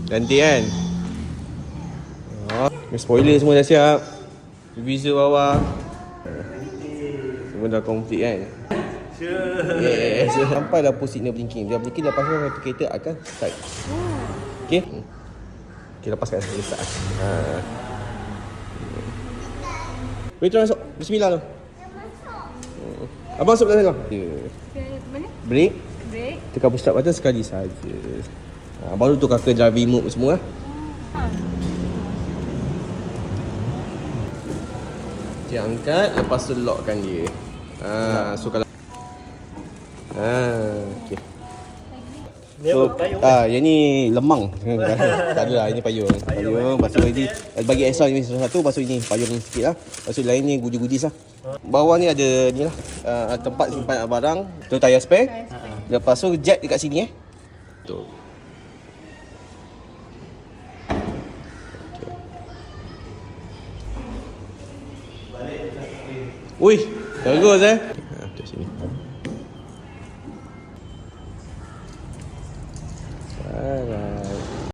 Cantik kan? Spoiler semua dah siap. Visor bawah. Semua dah complete kan? Yes. Sampai dah pos signal blinking. Dia blinking lepas tu satu kereta akan start. Okay? Okay, lepaskan. Dia start. Wait, terus masuk. Bismillah tu. Abang masuk dalam sana. Mana? Break. Break. Tekan push start button sekali saja. Baru tu kakak driving mode semua. Dia angkat, lepas tu lockkan dia. So kalau okey. So, yang ni lemang. Tak ada lah, ini payung. Lepas tu lagi bagi extra ni satu, lepas tu ini payung sikit lah. Lepas tu lain ni gudis-gudis lah. Bawah ni ada ni lah, tempat simpan barang. Tu tayar spare. Lepas tu jet dekat sini Tu. Ui, bagus . Tu sini.